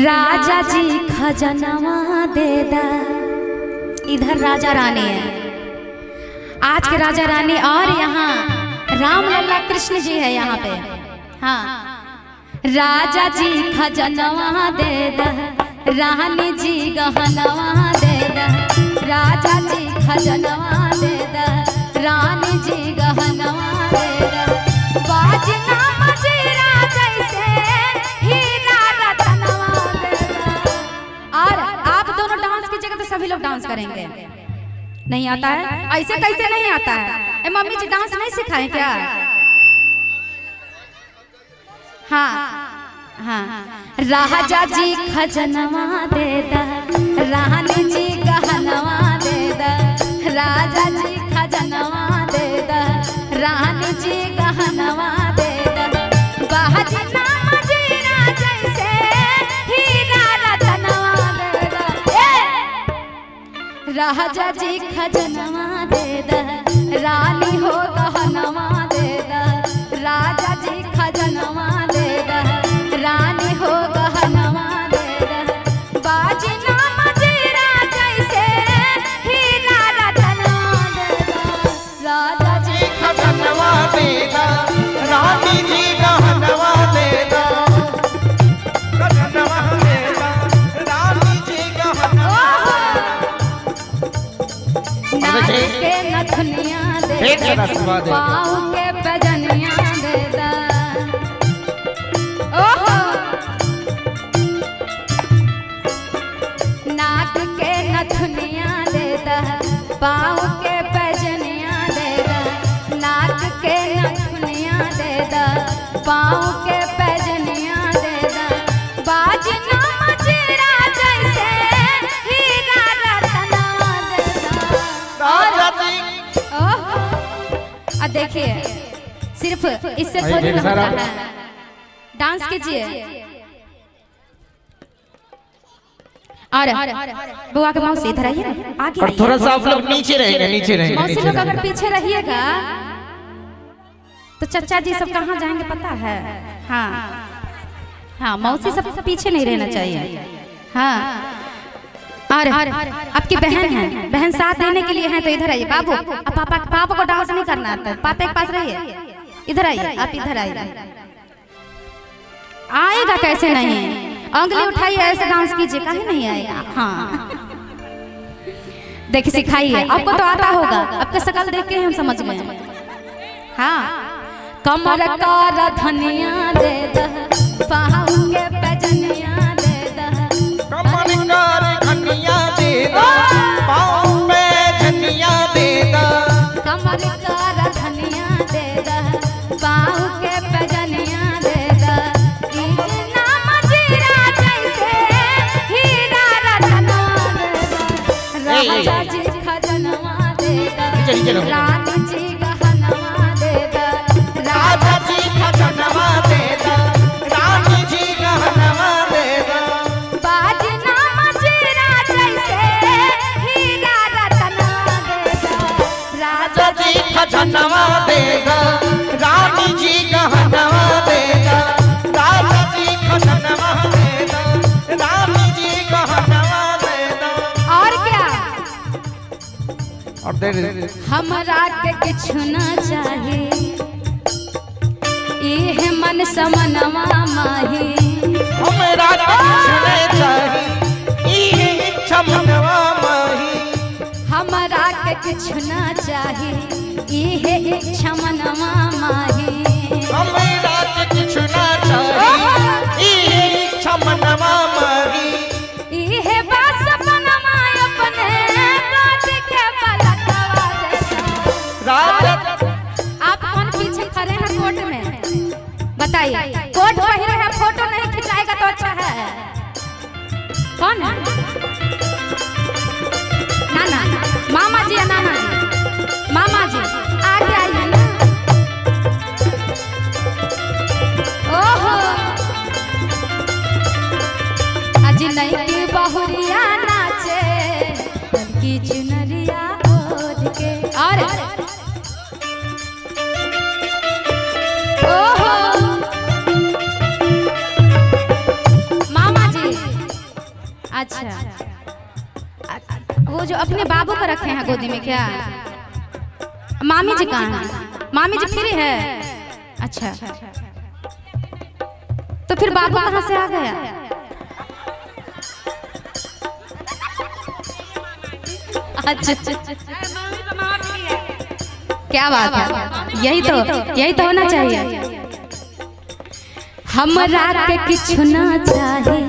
राजा जी खजनवा दे दा। इधर राजा रानी है, आज के राजा रानी, और यहाँ राम लल्ला कृष्ण जी है यहाँ पे। हाँ, राजा जी खजनवा दे दा, रानी जी गहनवा दे दा। राजा जी खजनवा दे दा, रानी जी गहनवा दे दा। बाजना मजीरा जैसे हीरा रतनवा दे दा। और आप दोनों डांस कीजिएगा तो सभी लोग डांस करेंगे। नहीं आता है? ऐसे कैसे नहीं आता है? मम्मी जी डांस नहीं सिखाएं क्या? हाँ हाँ, राजा जी खजनवा दे दा, रानी जी गहनवा दे दा। राजा जी खजनवा दे दा, रानी जी गहनवा दे दा। बाजना मजीरा जैसे हीरा रतनवा दे दा। राजा जी खजनवा दे दा, रानी हो गहनवा दे दा। राजा जी खजनवा दे दा, रानी हो गहनवा दे दा। बाजना मजीरा जैसे हीरा रतनवा दे दा। राजा जी खजनवा दे दा, रानी जी गहनवा दे दा। खजनवा दे दा, रानी जी गहनवा नाक के नथुनिया दे दा, पाँव के पैजनिया दे दा। ओहो, नाक के नथुनिया दे दा, पाँव के पैजनिया दे दा। नाक के नथुनिया दे दा, पाँव के पैजनिया दे दा। बाजना मजीरा जैसे हीरा रतनवा दे दा। राजा जी देखिए, सिर्फ इससे थोड़ी ना होता है, डांस कीजिए। और बुआ के मौसी इधर आइए, आगे और थोड़ा सा आप लोग नीचे रहेंगे, नीचे रहेंगे। मौसी लोग अगर पीछे रहिएगा तो चचा जी सब कहाँ जाएंगे पता है? हाँ हाँ, मौसी सब पीछे नहीं रहना चाहिए। हाँ, और आपकी बहन है, बहन साथ देने के लिए है तो इधर आइए। बाबू, अब पापा को डांस नहीं करना आता, पापा के पास रहिए। इधर आइए, आप इधर आइए। आएगा कैसे नहीं? उंगली उठाइए, ऐसे डांस कीजिए, काहे नहीं आएगा? हाँ, देखिए सिखाइए, आपको तो आता होगा, आपका शकल देख के हम समझ गए। हाँ, कमर का धनिया दे दा, पाँव के पैजनिया दे दा। कमर का धनिया दे दा, पाँव पे धनिया दे दा। कमर का धनिया दे दा, पाँव के पैजनिया दे दा। इतना मजीरा जैसे हीरा रतनवा दे दा। राजा जी खजनवा दे दा, रानी जी गहनवा दे दा। राजा जी खजनवा दे दा, रानी जी गहनवा दे दा। बाजना मजीरा जैसे हीरा रतनवा दे दा। राजा जी खजनवा दे दा, रानी जी गहनवा दे दा। राजा जी खजनवा दे दा, रानी जी गहनवा दे दा। और क्या? और दे हमरा के किछु ना चाही, इहे मन समनवा माही। हमरा किछने चाही, इहे इच्छा मनवा माही। हमरा के किछु ना चाही, इहे इच्छा मनवा माही। हमरा किछु ना चाही, इहे इच्छा मनवा माही। इहे बात बनवा अपने बात के पलटवा दे दा। राजा आप कौन पीछे खड़े हैं कोर्ट में? बताइए, कोर्ट पहिरे हैं, फोटो नहीं खिंचाएगा तो अच्छा है। कौन है? नाना, मामा जी या नाना जी? मामा जी आगे आइए ना। ओहो, अजी नहीं की बहुरिया नाचे, की चुनरिया ओढ़ के। और ओहो, मामा जी अच्छा, वो जो अपने बाबू को रखे हैं गोदी में क्या? मामी जी कहाँ हैं? मामी जी फ्री है? अच्छा, तो फिर बाबू कहाँ से आ गया? अच्छा, क्या बात है, यही तो होना चाहिए। हमरा के किछु ना चाहे